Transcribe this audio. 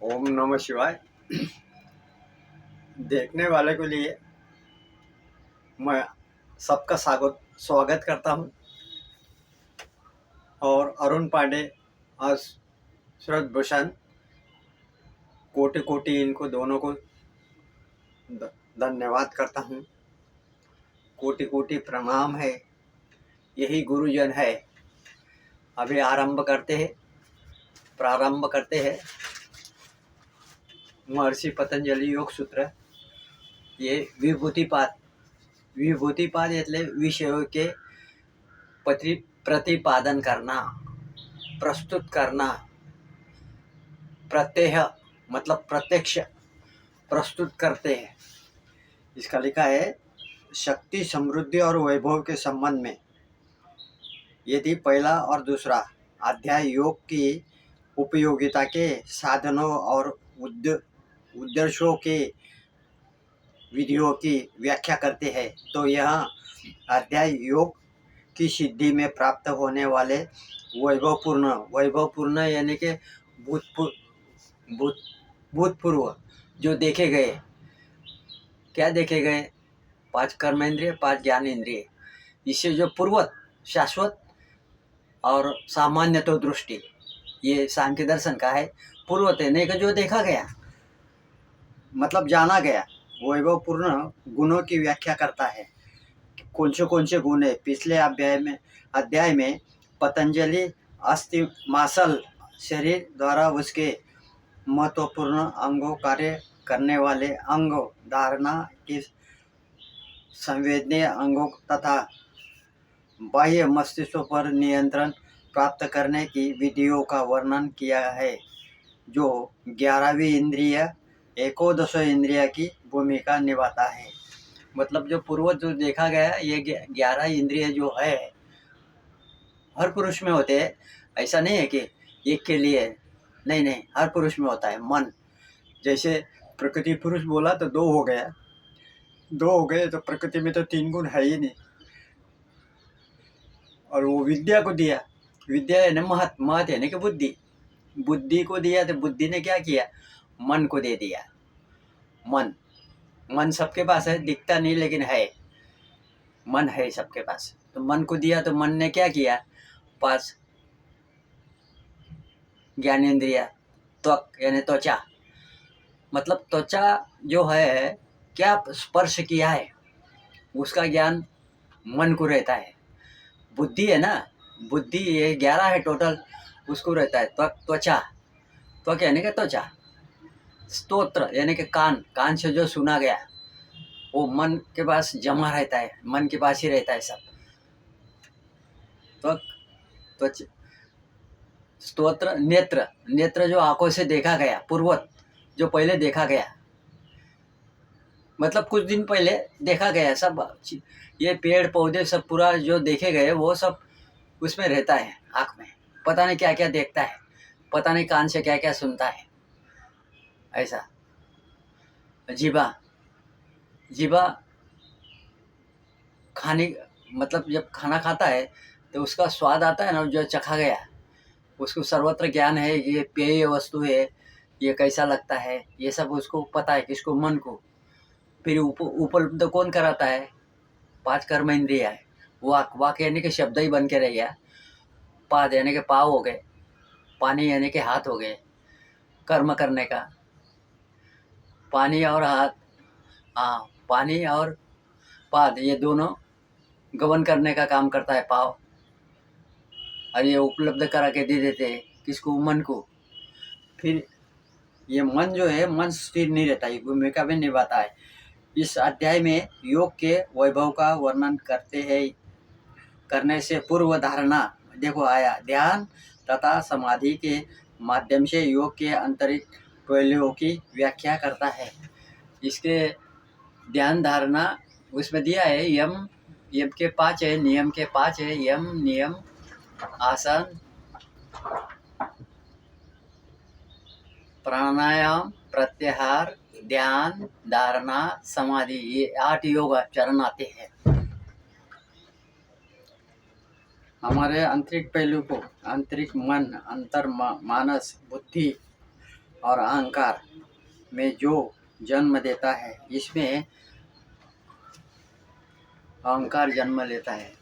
ओम नमः शिवाय। देखने वाले के लिए मैं सबका स्वागत स्वागत करता हूं। और अरुण पांडे और सूरज भूषण, कोटि कोटि इनको दोनों को धन्यवाद करता हूं। कोटि कोटि प्रणाम है। यही गुरुजन है। अभी प्रारंभ करते हैं महर्षि पतंजलि योग सूत्र। ये विभूतिपाद એટલે विषयों के प्रतिपादन करना, प्रस्तुत करना। प्रत्यय मतलब प्रत्यक्ष प्रस्तुत करते हैं। इसका लिखा है शक्ति, समृद्धि और वैभव के संबंध में। यदि पहला और दूसरा अध्याय योग की उपयोगिता के साधनों और उद्देश्यों के विधियों की व्याख्या करते हैं, तो यह अध्याय योग की सिद्धि में प्राप्त होने वाले वैभवपूर्ण यानी कि भूतपूर्व जो देखे गए, क्या देखे गए? 5 कर्मेंद्रिय, 5 ज्ञानेंद्रिय, इससे जो पूर्वत, शाश्वत और सामान्य तो दृष्टि, ये सांख्य दर्शन का है। पूर्वत यानी कि जो देखा गया मतलब जाना गया, वैभवपूर्ण गुणों की व्याख्या करता है। कौन से गुण है? पिछले अध्याय में पतंजलि अस्थि मासल शरीर द्वारा उसके महत्वपूर्ण अंगों, कार्य करने वाले अंगों, धारणा की संवेदनीय अंगों तथा बाह्य मस्तिष्क पर नियंत्रण प्राप्त करने की विधियों का वर्णन किया है, जो 11वीं इंद्रिय एकोदश इंद्रिय की भूमिका निभाता है। मतलब जो पूर्व जो देखा गया, ये 11 इंद्रिय जो है हर पुरुष में होते हैं। ऐसा नहीं है कि एक के लिए, नहीं, हर पुरुष में होता है। मन, जैसे प्रकृति पुरुष बोला तो 2 हो गए, तो प्रकृति में तो 3 गुण है ही नहीं। और वो विद्या को दिया, विद्या है ना, महत है ना कि बुद्धि को दिया, तो बुद्धि ने क्या किया? मन को दे दिया। मन सबके पास है, दिखता नहीं लेकिन है, मन है सबके पास। तो मन को दिया, तो मन ने क्या किया? 5 ज्ञानेंद्रिय, त्वक यानी त्वचा, मतलब त्वचा जो है, क्या स्पर्श किया है उसका ज्ञान मन को रहता है। बुद्धि है ना, बुद्धि ये 11 है टोटल, उसको रहता है त्वचा। त्वक यानी कि त्वचा। स्तोत्र यानी कि कान से जो सुना गया वो मन के पास जमा रहता है, मन के पास ही रहता है सब। त्वच, स्तोत्र, नेत्र जो आंखों से देखा गया, पूर्वत जो पहले देखा गया, मतलब कुछ दिन पहले देखा गया सब, ये पेड़ पौधे सब पूरा जो देखे गए वो सब उसमें रहता है। आँख में पता नहीं क्या क्या देखता है, पता नहीं कान से क्या क्या सुनता है। ऐसा जीवा खाने, मतलब जब खाना खाता है तो उसका स्वाद आता है ना, जो चखा गया, उसको सर्वत्र ज्ञान है, ये पेय वस्तु है, ये कैसा लगता है, ये सब उसको पता है, किसको? मन को। फिर उपलब्ध कौन कराता है? 5 कर्म इंद्रिय है। वाक यानी कि शब्द ही बन के रह गया। पाद यानी कि पाव हो गए, पानी यानी कि हाथ हो गए, कर्म करने का। पानी और हाथ, हाँ, पानी और पाद ये दोनों गमन करने का काम करता है पाव, और ये उपलब्ध करा के दे देते हैं किसको? मन को। फिर ये मन जो है, मन स्थिर नहीं रहता, ये भूमिका भी निभाता है। इस अध्याय में योग के वैभव का वर्णन करने से पूर्व धारणा, देखो आया, ध्यान तथा समाधि के माध्यम से योग के आंतरिक पहलुओं की व्याख्या करता है। इसके ध्यान धारणा उसमें दिया है, यम के 5 है, नियम के 5 है। यम, नियम, आसन, प्राणायाम, प्रत्याहार, ध्यान, धारणा, समाधि, ये 8 योग चरण आते हैं। हमारे आंतरिक पहलू को, आंतरिक मन, अंतर मानस, बुद्धि और अहंकार में जो जन्म देता है, इसमें अहंकार जन्म लेता है